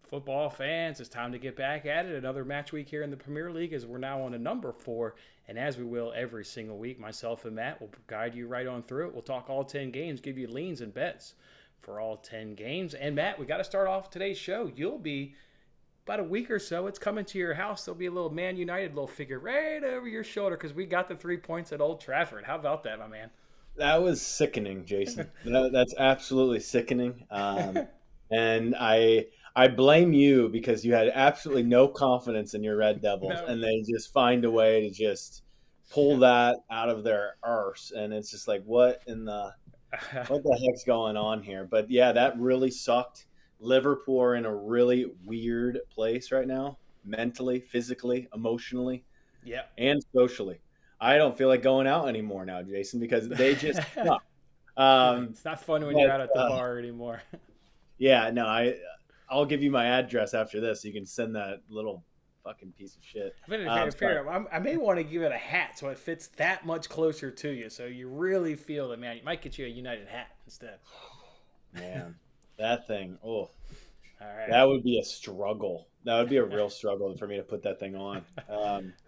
Football fans, it's time to get back at it. Another match week here in the Premier League as we're now on to number 4. And as we will every single week, myself and Matt will guide you right on through it. We'll talk all 10 games, give you leans and bets for all 10 games. And Matt, we got to start off today's show. You'll be about a week or so. It's coming to your house. There'll be a little Man United little figure right over your shoulder because we got the 3 points at Old Trafford. How about that, my man? That was sickening, Jason. That's absolutely sickening. And I blame you because you had absolutely no confidence in your Red Devils, No. and they just find a way to just pull that out of their arse. And it's just like, what the heck's going on here? But yeah, that really sucked. Liverpool are in a really weird place right now, mentally, physically, emotionally, Yeah. and socially. I don't feel like going out anymore now, Jason, because they just suck. It's not fun when But you're out at the bar anymore. yeah, no, I'll give you my address after this. So you can send that little fucking piece of shit. I may want to give it a hat so it fits that much closer to you, so you really feel it, man. You might get you a United hat instead. Man, that thing. Oh, All right. that would be a struggle. That would be a real struggle for me to put that thing on.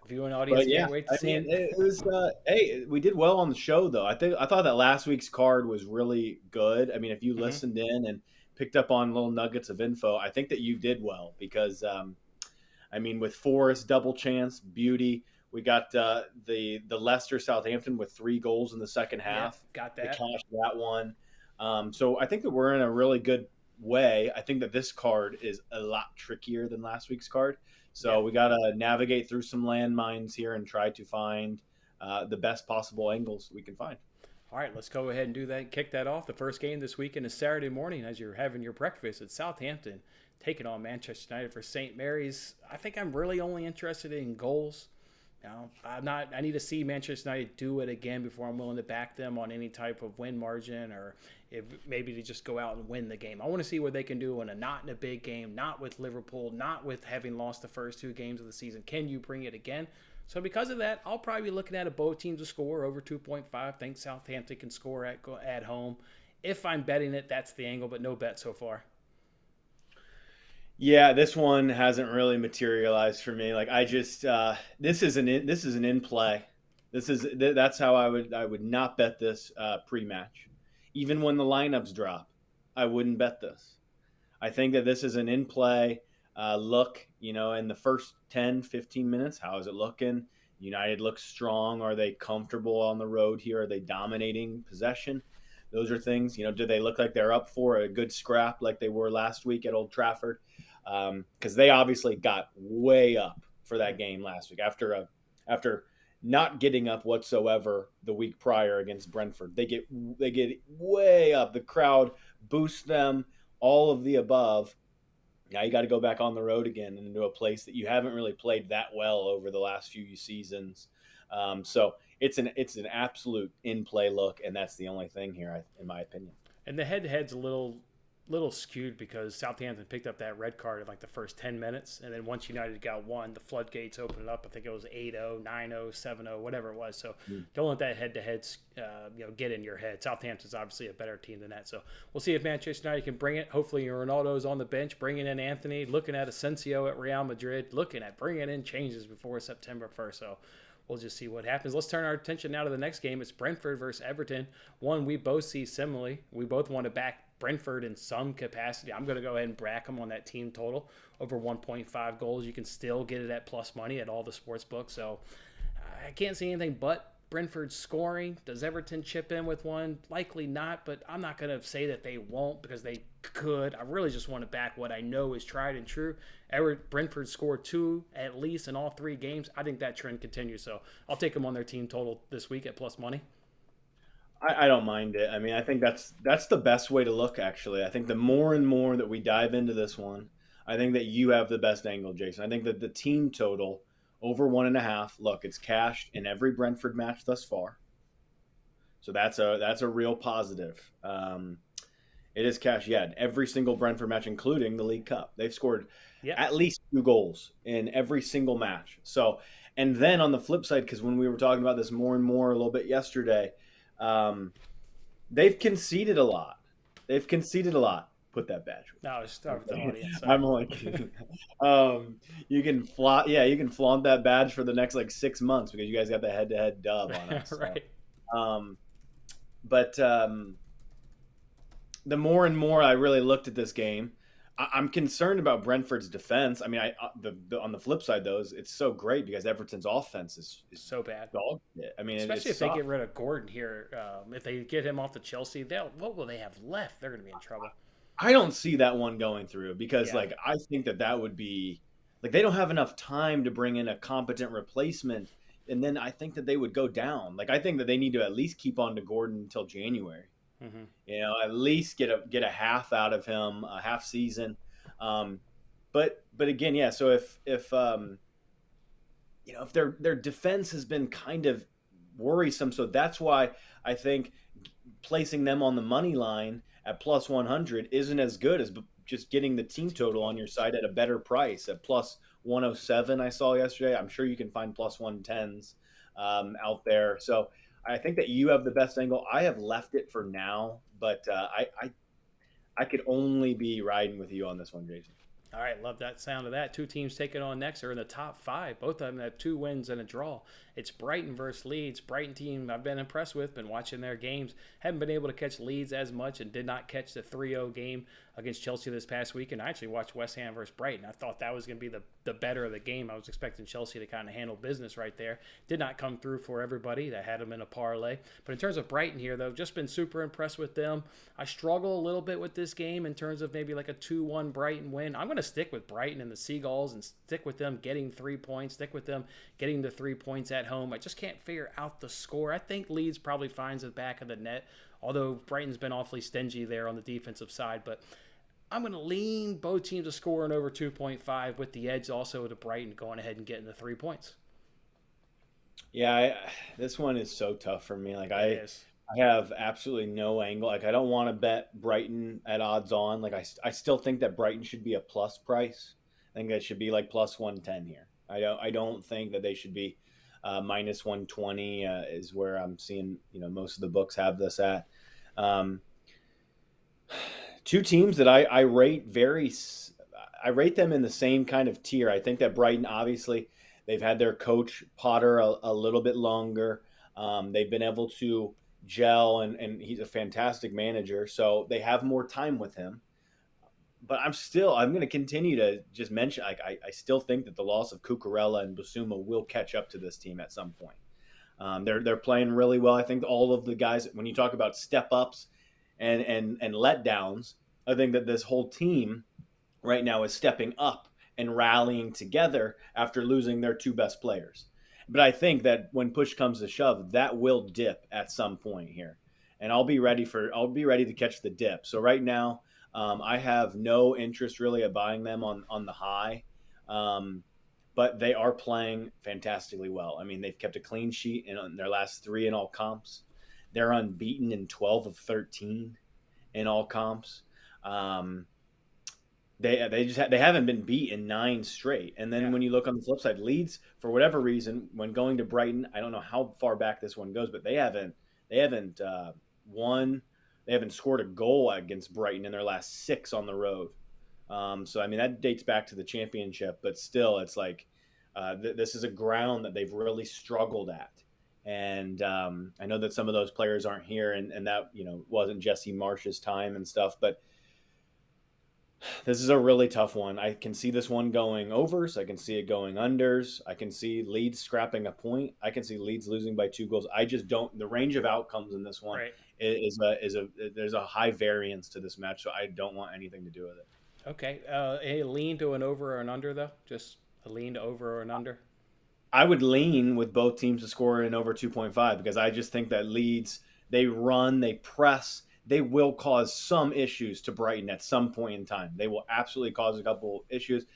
Viewing audience But yeah, can't wait to I see mean, it. it was. Hey, we did well on the show, though. I thought that last week's card was really good. I mean, if you listened in and picked up on little nuggets of info, I think that you did well because, I mean, with Forest double chance, beauty. We got the Leicester Southampton with 3 goals in the second half. Yeah, got To that. cash that one. So I think that we're in a really good way. I think that this card is a lot trickier than last week's card. So we got to navigate through some landmines here and try to find the best possible angles we can find. All right, let's go ahead and do that. Kick that off. The first game this weekend is Saturday morning as you're having your breakfast at Southampton, taking on Manchester United for St. Mary's. I think I'm really only interested in goals. Now, I need to see Manchester United do it again before I'm willing to back them on any type of win margin or if maybe to just go out and win the game. I want to see what they can do not in a big game, not with Liverpool, not with having lost the first 2 games of the season. Can you bring it again? So because of that, I'll probably be looking at both teams to score over 2.5. Think Southampton can score at home. If I'm betting it, that's the angle, but no bet so far. Yeah, this one hasn't really materialized for me. Like I just this is an in play. That's how I would not bet this pre-match. Even when the lineups drop, I wouldn't bet this. I think that this is an in play look, in the first 10, 15 minutes. How is it looking? United looks strong. Are they comfortable on the road here? Are they dominating possession? Those are things, do they look like they're up for a good scrap like they were last week at Old Trafford? Because they obviously got way up for that game last week after not getting up whatsoever the week prior against Brentford. They get way up. The crowd boosts them, all of the above. Now you got to go back on the road again and into a place that you haven't really played that well over the last few seasons. So it's an absolute in play look, and that's the only thing here, in my opinion. And the head-to-head's a little skewed because Southampton picked up that red card in like the first 10 minutes, and then once United got one, the floodgates opened up. I think it was 8-0, 9-0, 7-0, whatever it was. So don't let that head-to-head get in your head. Southampton's obviously a better team than that. So we'll see if Manchester United can bring it. Hopefully Ronaldo's on the bench, bringing in Anthony, looking at Asensio at Real Madrid, looking at bringing in changes before September 1st. So we'll just see what happens. Let's turn our attention now to the next game. It's Brentford versus Everton. One we both see similarly. We both want to back Brentford in some capacity. I'm going to go ahead and back them on that team total over 1.5 goals. You can still get it at plus money at all the sports books. So I can't see anything but Brentford scoring. Does Everton chip in with one? Likely not, but I'm not going to say that they won't because they could. I really just want to back what I know is tried and true. Brentford scored 2 at least in all 3 games. I think that trend continues. So I'll take them on their team total this week at plus money. I don't mind it. I mean, I think that's the best way to look, actually. I think the more and more that we dive into this one, I think that you have the best angle, Jason. I think that the team total over 1.5, look, it's cashed in every Brentford match thus far. So that's a real positive. It is cashed, in every single Brentford match, including the League Cup. They've scored at least 2 goals in every single match. So, and then on the flip side, because when we were talking about this more and more a little bit yesterday, they've conceded a lot. put that badge with No, it's start with the me. audience. Sorry. I'm only kidding. You can flaunt that badge for the next like 6 months because you guys got the head-to-head dub on us. Right. So, but the more and more I really looked at this game, I'm concerned about Brentford's defense. I mean, on the flip side, though, it's so great because Everton's offense is So bad. dog shit. I mean, Especially it's if they soft. get rid of Gordon here. If they get him off to Chelsea, what will they have left? They're going to be in trouble. I don't see that one going through because, Yeah. like, I think that would be like they don't have enough time to bring in a competent replacement, and then I think that they would go down. Like, I think that they need to at least keep on to Gordon until January. Mm-hmm. At least get a half out of him, a half season. But again, yeah. So if their defense has been kind of worrisome, so that's why I think placing them on the money line at plus 100 isn't as good as just getting the team total on your side at a better price at plus 107. I saw yesterday. I'm sure you can find plus 110s out there. So I think that you have the best angle. I have left it for now, but I could only be riding with you on this one, Jason. All right, love that sound of that. Two teams taking on next are in the top five. Both of them have 2 wins and a draw. It's Brighton versus Leeds. Brighton team I've been impressed with, been watching their games. Haven't been able to catch Leeds as much and did not catch the 3-0 game against Chelsea this past week. And I actually watched West Ham versus Brighton. I thought that was going to be the better of the game. I was expecting Chelsea to kind of handle business right there. Did not come through for everybody. That had them in a parlay. But in terms of Brighton here, though, just been super impressed with them. I struggle a little bit with this game in terms of maybe like a 2-1 Brighton win. I'm going to stick with Brighton and the Seagulls and stick with them getting 3 points, stick with them getting the 3 points at home. I just can't figure out the score. I think Leeds probably finds the back of the net, although Brighton's been awfully stingy there on the defensive side. But I'm going to lean both teams to score in over 2.5 with the edge also to Brighton going ahead and getting the 3 points. Yeah, this one is so tough for me. Like I Is. have absolutely no angle. Like I don't want to bet Brighton at odds on. Like I still think that Brighton should be a plus price. I think that should be like plus 110 here. I don't think that they should be minus 120 is where I'm seeing, most of the books have this at. Two teams that I rate I rate them in the same kind of tier. I think that Brighton, obviously, they've had their coach Potter a little bit longer. They've been able to gel, and he's a fantastic manager, so they have more time with him. But I'm going to continue to just mention, like, I still think that the loss of Cucurella and Basuma will catch up to this team at some point. They're playing really well. I think all of the guys, when you talk about step ups and letdowns, I think that this whole team right now is stepping up and rallying together after losing their 2 best players. But I think that when push comes to shove, that will dip at some point here, and I'll be ready to catch the dip. So right now, I have no interest really of buying them on the high, but they are playing fantastically well. I mean, they've kept a clean sheet in their last 3 in all comps. They're unbeaten in 12 of 13 in all comps. They haven't been beat in 9 straight. And then when you look on the flip side, Leeds, for whatever reason, when going to Brighton, I don't know how far back this one goes, but they haven't won. They haven't scored a goal against Brighton in their last 6 on the road. So I mean that dates back to the championship, but still, it's like this is a ground that they've really struggled at. And I know that some of those players aren't here, and that wasn't Jesse Marsh's time and stuff, but this is a really tough one. I can see this one going overs. I can see it going unders. I can see Leeds scrapping a point. I can see Leeds losing by 2 goals. I just don't. The range of outcomes in this one there's a high variance to this match, so I don't want anything to do with it. Okay. A lean to an over or an under, though? Just a lean to over or an under? I would lean with both teams to score in over 2.5 because I just think that Leeds, they run, they press, they will cause some issues to Brighton at some point in time. They will absolutely cause a couple issues.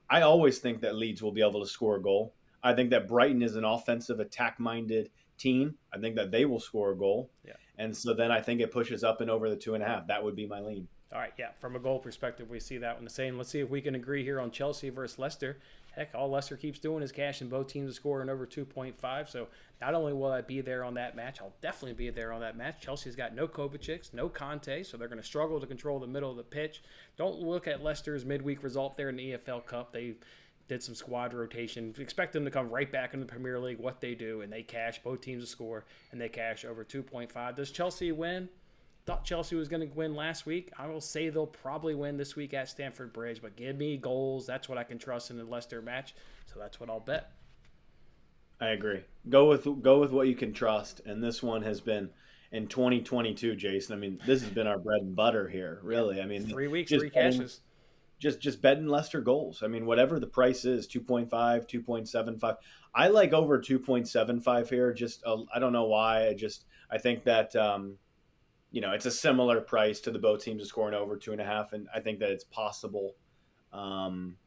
I always think that Leeds will be able to score a goal. I think that Brighton is an offensive, attack-minded team. I think that they will score a goal. Yeah. And so then I think it pushes up and over the 2.5. That would be my lean. All right, yeah. From a goal perspective, we see that one the same. Let's see if we can agree here on Chelsea versus Leicester. Heck, all Leicester keeps doing is cashing both teams to score in over 2.5. So not only will I be there on that match, I'll definitely be there on that match. Chelsea's got no Kovacic, no Conte, so they're going to struggle to control the middle of the pitch. Don't look at Leicester's midweek result there in the EFL Cup. They did some squad rotation. Expect them to come right back in the Premier League, what they do, and they cash both teams to score, and they cash over 2.5. Does Chelsea win? Thought Chelsea was going to win last week. I will say they'll probably win this week at Stamford Bridge, but give me goals. That's what I can trust in the Leicester match, so that's what I'll bet. I agree. Go with what you can trust, and this one has been in 2022, Jason. I mean, this has been our bread and butter here, really. I mean, 3 weeks, just 3 cashes. just betting Leicester goals. I mean, whatever the price is, 2.5, 2.75. I like over 2.75 here. I don't know why. I think that it's a similar price to the both teams are scoring over 2.5, and I think that it's possible can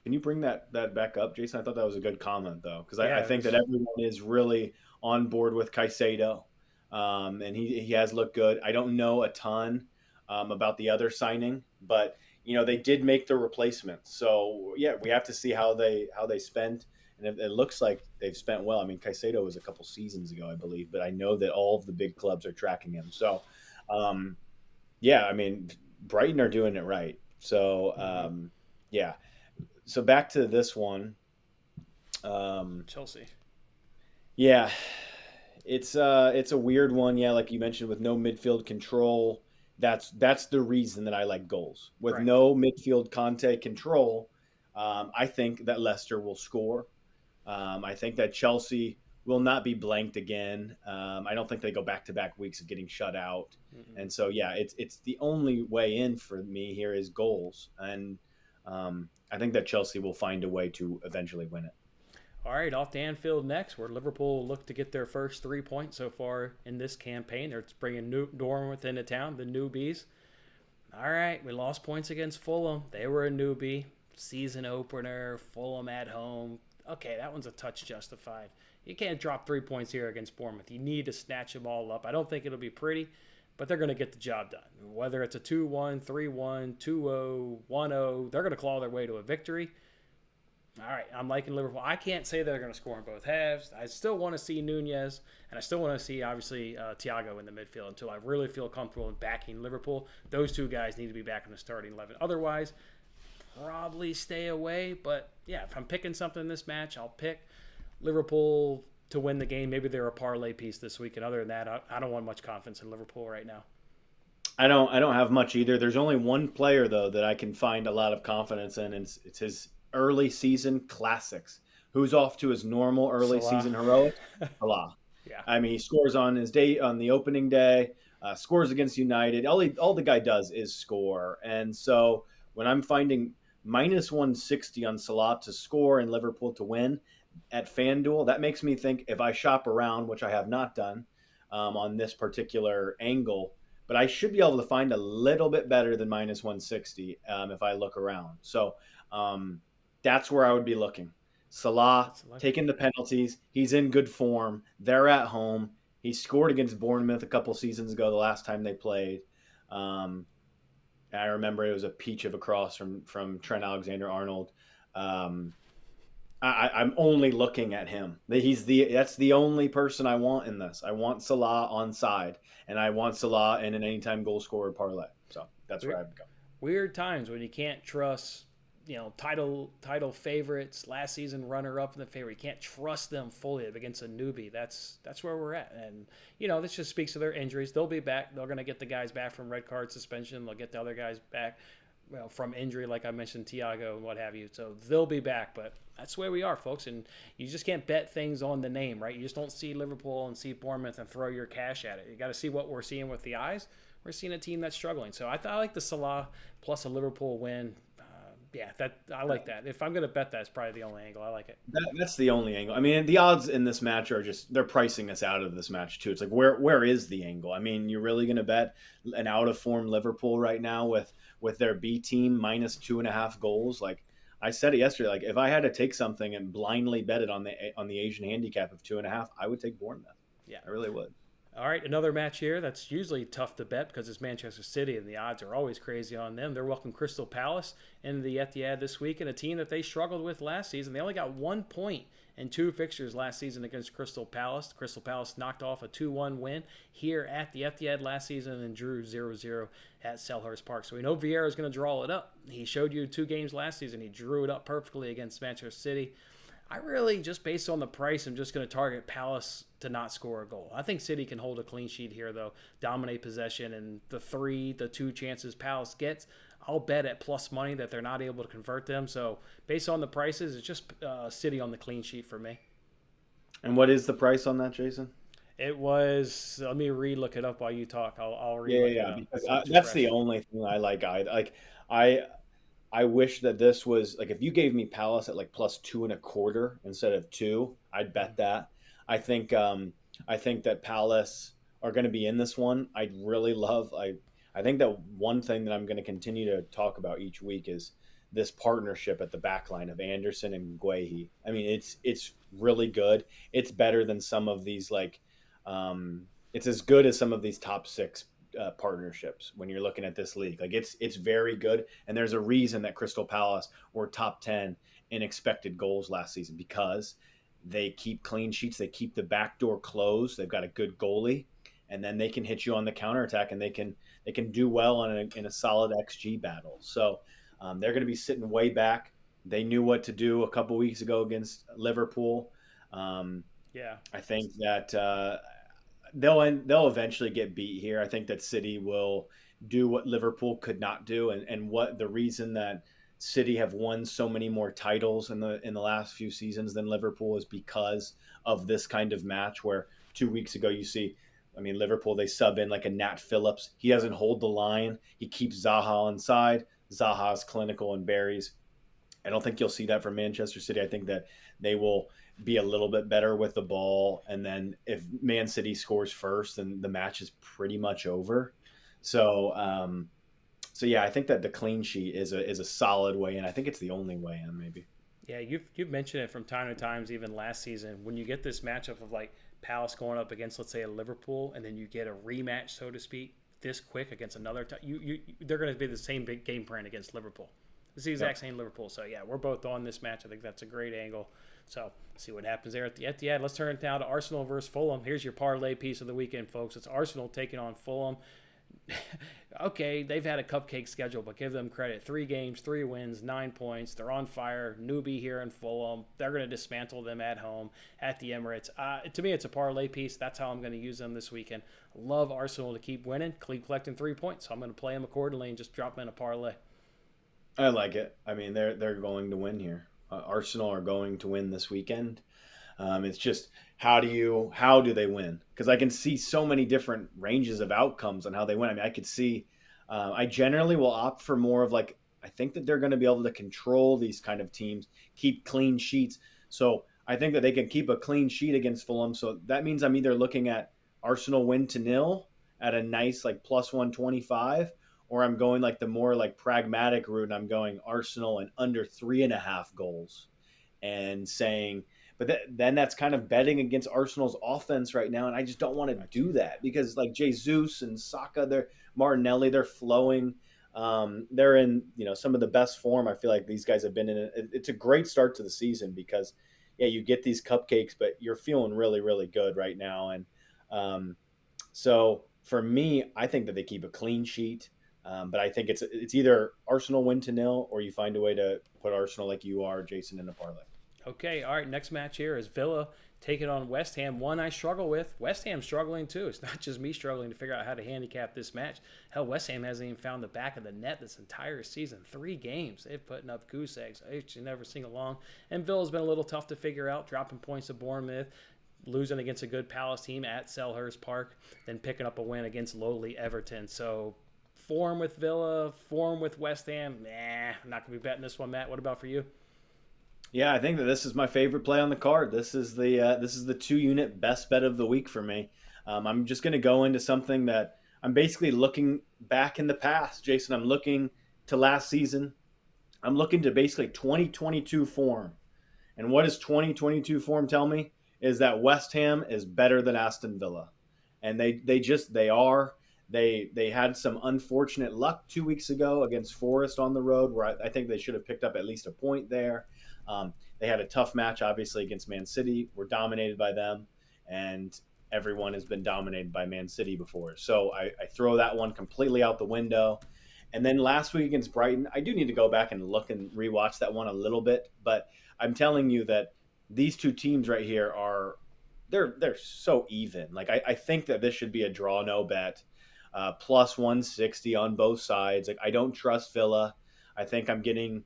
you bring that back up, Jason? I thought that was a good comment, though, because I think that everyone is really on board with Caicedo, and he has looked good. I don't know a ton about the other signing, but they did make the replacement. So yeah, we have to see how they spend. And it looks like they've spent well. I mean, Caicedo was a couple seasons ago, I believe, but I know that all of the big clubs are tracking him. So, I mean, Brighton are doing it right. So, yeah. So back to this one. Chelsea. Yeah, it's a weird one. Yeah, like you mentioned, with no midfield control. That's the reason that I like goals. With Right. no midfield Conte control, I think that Leicester will score. I think that Chelsea will not be blanked again. I don't think they go back-to-back weeks of getting shut out. Mm-mm. And so, yeah, it's the only way in for me here is goals. And I think that Chelsea will find a way to eventually win it. All right, off to Anfield next, where Liverpool look to get their first 3 points so far in this campaign. They're bringing Dortmund into town, the newbies. All right, we lost points against Fulham. They were a newbie. Season opener, Fulham at home. Okay, that one's a touch justified. You can't drop 3 points here against Bournemouth. You need to snatch them all up. I don't think it'll be pretty, but they're going to get the job done. Whether it's a 2-1, 3-1, 2-0, 1-0, they're going to claw their way to a victory. All right, I'm liking Liverpool. I can't say they're going to score in both halves. I still want to see Nunez, and I still want to see, obviously, Thiago in the midfield until I really feel comfortable in backing Liverpool. Those two guys need to be back in the starting 11. Otherwise, probably stay away. But, yeah, if I'm picking something in this match, I'll pick Liverpool to win the game. Maybe they're a parlay piece this week. And other than that, I don't want much confidence in Liverpool right now. I don't have much either. There's only one player, though, that I can find a lot of confidence in, and it's his early season classics. Who's off to his normal early season heroic? Salah. Yeah. I mean, he scores on his day on the opening day, scores against United. All the guy does is score. And so when I'm finding minus 160 on Salah to score and Liverpool to win at FanDuel, that makes me think if I shop around, which I have not done on this particular angle, but I should be able to find a little bit better than minus 160 if I look around. So that's where I would be looking. Salah taking the penalties. He's in good form. They're at home. He scored against Bournemouth a couple seasons ago, the last time they played. I remember it was a peach of a cross from Trent Alexander-Arnold. I'm only looking at him. That's the only person I want in this. I want Salah on side, and I want Salah in an anytime goal scorer parlay. So that's where I would go. Weird times when you can't trust, title favorites, last season runner-up in the favorite. You can't trust them fully against a newbie. That's where we're at. And, this just speaks to their injuries. They'll be back. They're going to get the guys back from red card suspension. They'll get the other guys back from injury, like I mentioned, Thiago and what have you. So they'll be back. But that's where we are, folks. And you just can't bet things on the name, right? You just don't see Liverpool and see Bournemouth and throw your cash at it. You got to see what we're seeing with the eyes. We're seeing a team that's struggling. So I like the Salah plus a Liverpool win. I like that. If I'm going to bet that, it's probably the only angle. I like it. That's the only angle. I mean, the odds in this match are they're pricing us out of this match too. It's like, where is the angle? I mean, you're really going to bet an out of form Liverpool right now with their B team minus 2.5 goals? Like I said it yesterday, like if I had to take something and blindly bet it on the Asian handicap of 2.5, I would take Bournemouth. Yeah, I really would. All right, another match here that's usually tough to bet because it's Manchester City and the odds are always crazy on them. They're welcome Crystal Palace in the Etihad this week, and a team that they struggled with last season. They only got 1 point in 2 fixtures last season against Crystal Palace. Crystal Palace knocked off a 2-1 win here at the Etihad last season and drew 0-0 at Selhurst Park. So we know Vieira is going to draw it up. He showed you 2 games last season. He drew it up perfectly against Manchester City. I really, just based on the price, I'm just going to target Palace to not score a goal. I think City can hold a clean sheet here, though, dominate possession, and the 2 chances Palace gets, I'll bet at plus money that they're not able to convert them. So based on the prices, it's just City on the clean sheet for me. And what is the price on that, Jason? It was, let me look it up while you talk. I'll Yeah, look it yeah, up. because So it's that's fresh. the only thing I like. I I wish that this was like if you gave me Palace at like plus 2.25 instead of 2, I'd bet that. I think I think that Palace are going to be in this one. I'd really love. I think that one thing that I'm going to continue to talk about each week is this partnership at the back line of Anderson and Guehi. I mean, it's really good. It's better than some of these it's as good as some of these top 6 partnerships when you're looking at this league. Like it's very good, and there's a reason that Crystal Palace were top 10 in expected goals last season because they keep clean sheets, they keep the back door closed, they've got a good goalie, and then they can hit you on the counterattack, and they can do well in a solid XG battle. So they're going to be sitting way back. They knew what to do a couple weeks ago against Liverpool. Um, Yeah. I think that they'll eventually get beat here. I think that City will do what Liverpool could not do, and what the reason that City have won so many more titles in the last few seasons than Liverpool is because of this kind of match where 2 weeks ago you see. I mean, Liverpool, they sub in like a Nat Phillips. He doesn't hold the line. He keeps Zaha inside. Zaha's clinical and buries. I don't think you'll see that from Manchester City. I think that they will be a little bit better with the ball, and then if Man City scores first, then the match is pretty much over. So, so yeah, I think that the clean sheet is a solid way in. I think it's the only way in, maybe. Yeah, you've mentioned it from time to times, even last season, when you get this matchup of like Palace going up against, let's say, a Liverpool, and then you get a rematch, so to speak, this quick against another. They're going to be the same big game plan against Liverpool. It's the exact Yep. same Liverpool. So yeah, we're both on this match. I think that's a great angle. So see what happens there at the Etihad. Let's turn it now to Arsenal versus Fulham. Here's your parlay piece of the weekend, folks. It's Arsenal taking on Fulham. Okay, they've had a cupcake schedule, but give them credit. 3 games, 3 wins, 9 points. They're on fire. Newbie here in Fulham. They're going to dismantle them at home at the Emirates. To me, it's a parlay piece. That's how I'm going to use them this weekend. Love Arsenal to keep winning, keep collecting 3 points. So I'm going to play them accordingly and just drop them in a parlay. I like it. I mean, they're going to win here. Arsenal are going to win this weekend. It's just how do they win? Because I can see so many different ranges of outcomes on how they win. I mean, I could see. I generally will opt for more of like I think that they're going to be able to control these kind of teams, keep clean sheets. So I think that they can keep a clean sheet against Fulham. So that means I'm either looking at Arsenal win to nil at a nice like plus 125, or I'm going like the more like pragmatic route, and I'm going Arsenal and under 3.5 goals and saying, but then that's kind of betting against Arsenal's offense right now, and I just don't want to do that because like Jesus and Saka, they're Martinelli, they're flowing. They're in some of the best form I feel like these guys have been in. It's a great start to the season because yeah, you get these cupcakes, but you're feeling really really good right now, and so for me, I think that they keep a clean sheet. But I think it's either Arsenal win to nil or you find a way to put Arsenal like you are, Jason, in a parlay. Okay, all right. Next match here is Villa taking on West Ham. One I struggle with. West Ham struggling too. It's not just me struggling to figure out how to handicap this match. Hell, West Ham hasn't even found the back of the net this entire season. 3 games. They've putting up goose eggs. I should never sing along. And Villa's been a little tough to figure out, dropping points to Bournemouth, losing against a good Palace team at Selhurst Park, then picking up a win against lowly Everton. So form with Villa, form with West Ham. I'm not going to be betting this one, Matt. What about for you? Yeah, I think that this is my favorite play on the card. This is the 2 unit best bet of the week for me. I'm just going to go into something that I'm basically looking back in the past, Jason. I'm looking to last season. I'm looking to basically 2022 form. And what does 2022 form tell me? Is that West Ham is better than Aston Villa. and they had some unfortunate luck 2 weeks ago against Forest on the road, where I think they should have picked up at least a point there. They had a tough match, obviously, against Man City. Were dominated by them, and everyone has been dominated by Man City before. So I throw that one completely out the window. And then last week against Brighton, I do need to go back and look and rewatch that one a little bit. But I'm telling you that these two teams right here are they're so even. Like I think that this should be a draw no bet, plus 160 on both sides. Like I don't trust Villa. I think I'm getting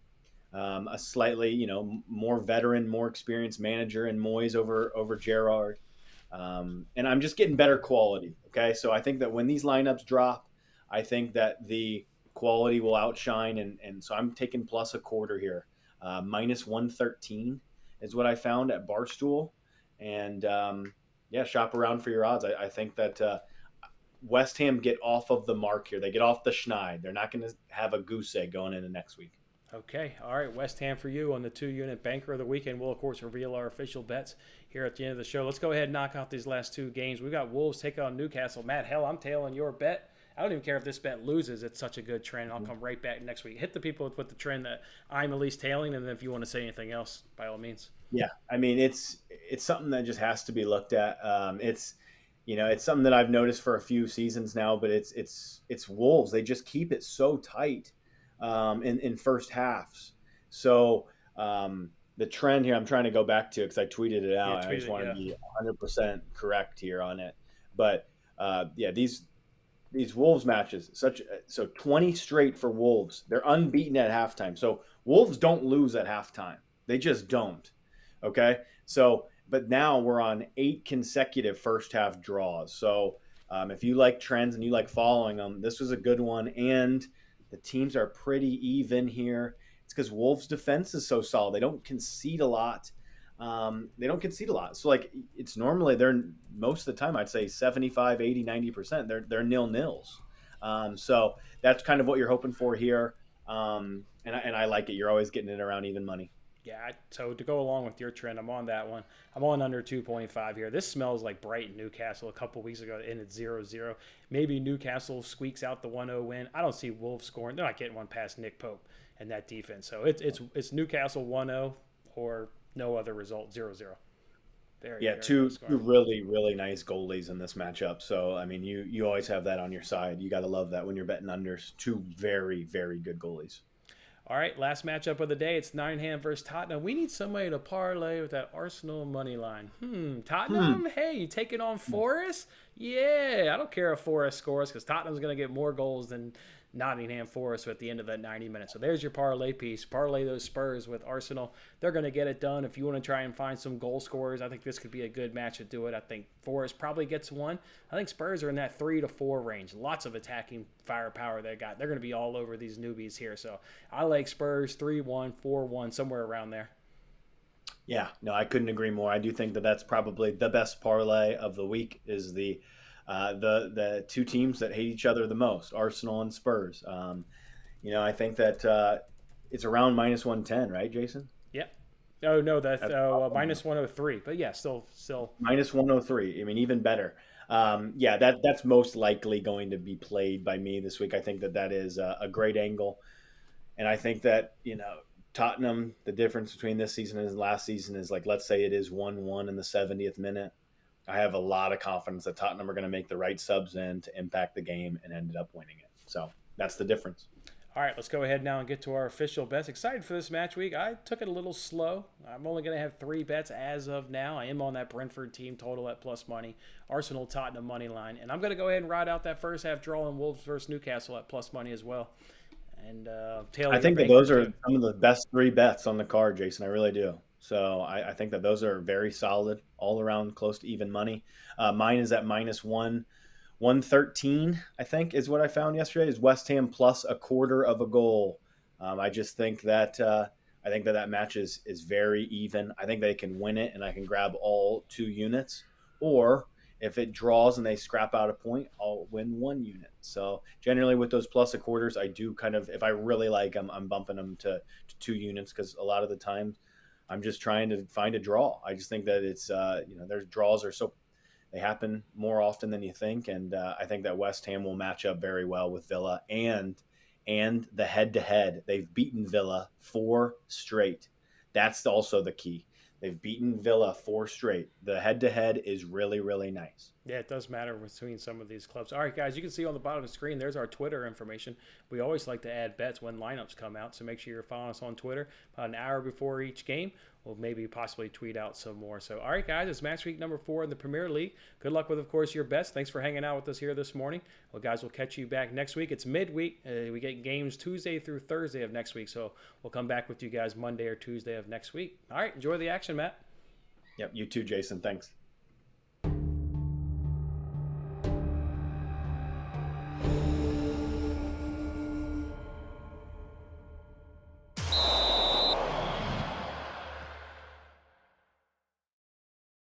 a slightly more veteran, more experienced manager in Moyes over Gerrard, and I'm just getting better quality. Okay, so I think that when these lineups drop, I think that the quality will outshine, and so I'm taking plus a quarter here. Minus 113 is what I found at Barstool, and yeah, shop around for your odds. I think that West Ham get off of the mark here. They get off the schneid. They're not going to have a goose egg going into next week. Okay, all right, West Ham for you on the 2-unit banker of the weekend. We'll, of course, reveal our official bets here at the end of the show. Let's go ahead and knock out these last two games. We've got Wolves taking on Newcastle. Matt, hell, I'm tailing your bet. I don't even care if this bet loses. It's such a good trend. I'll come right back next week. Hit the people with the trend that I'm at least tailing, and then if you want to say anything else, by all means. Yeah, I mean, it's something that just has to be looked at. It's something that I've noticed for a few seasons now, but it's Wolves. They just keep it so tight in first halves. So the trend here, I'm trying to go back to because I tweeted it out. I just want to be 100% correct here on it. But yeah, these Wolves matches, so 20 straight for Wolves. They're unbeaten at halftime. So Wolves don't lose at halftime. They just don't. Okay, so but now we're on 8 consecutive first half draws. So if you like trends and you like following them, this was a good one. And the teams are pretty even here. It's because Wolves' defense is so solid. They don't concede a lot. So like it's normally they're most of the time I'd say 75, 80, 90%. They're nil-nils. So that's kind of what you're hoping for here. And I like it. You're always getting it around even money. Yeah, so to go along with your trend, I'm on that one. I'm on under 2.5 here. This smells like Brighton Newcastle a couple weeks ago, and it's 0-0. Maybe Newcastle squeaks out the 1-0 win. I don't see Wolves scoring. They're not getting one past Nick Pope and that defense. So it's Newcastle 1-0 or no other result, 0-0. Two really, really nice goalies in this matchup. So, I mean, you always have that on your side. You got to love that when you're betting unders. Two very, very good goalies. All right, last matchup of the day. It's Nottingham versus Tottenham. We need somebody to parlay with that Arsenal money line. Tottenham? Hey, you taking on Forest? Yeah, I don't care if Forest scores because Tottenham's going to get more goals than Nottingham Forest at the end of that 90 minutes. So there's your parlay piece. Parlay those Spurs with Arsenal. They're going to get it done. If you want to try and find some goal scorers, I think this could be a good match to do it. I think Forest probably gets one. I think Spurs are in that 3 to 4 range. Lots of attacking firepower they got. They're going to be all over these newbies here. So I like Spurs 3-1, 4-1, somewhere around there. Yeah, no, I couldn't agree more. I do think that that's probably the best parlay of the week is the two teams that hate each other the most, Arsenal and Spurs. I think that it's around minus 110, right, Jason? Yeah. Oh, no, that's minus 103. But yeah, still. Minus 103. I mean, even better. That's most likely going to be played by me this week. I think that is a great angle. And I think that, Tottenham, the difference between this season and last season is like, let's say it is 1-1 in the 70th minute. I have a lot of confidence that Tottenham are going to make the right subs in to impact the game and ended up winning it. So that's the difference. All right, let's go ahead now and get to our official bets. Excited for this match week. I took it a little slow. I'm only going to have 3 bets as of now. I am on that Brentford team total at plus money, Arsenal Tottenham money line, and I'm going to go ahead and ride out that first half draw in Wolves versus Newcastle at plus money as well. And I think that those are some of the best 3 bets on the card, Jason. I really do. So I think that those are very solid, all around close to even money. Mine is at minus 113, I think, is what I found yesterday. Is West Ham plus a quarter of a goal. I just think that that match is very even. I think they can win it, and I can grab all 2 units. Or if it draws and they scrap out a point, I'll win 1 unit. So generally with those plus a quarters, I do kind of, if I really like them, I'm bumping them to 2 units because a lot of the time I'm just trying to find a draw. I just think that it's, their draws are They happen more often than you think, and I think that West Ham will match up very well with Villa and the head-to-head. They've beaten Villa 4 straight. That's also the key. They've beaten Villa 4 straight. The head-to-head is really, really nice. Yeah, it does matter between some of these clubs. All right, guys, you can see on the bottom of the screen, there's our Twitter information. We always like to add bets when lineups come out, so make sure you're following us on Twitter about an hour before each game. We'll maybe possibly tweet out some more. So, all right, guys, it's match week number 4 in the Premier League. Good luck with, of course, your bets. Thanks for hanging out with us here this morning. Well, guys, we'll catch you back next week. It's midweek. We get games Tuesday through Thursday of next week, so we'll come back with you guys Monday or Tuesday of next week. All right, enjoy the action, Matt. Yep, you too, Jason. Thanks.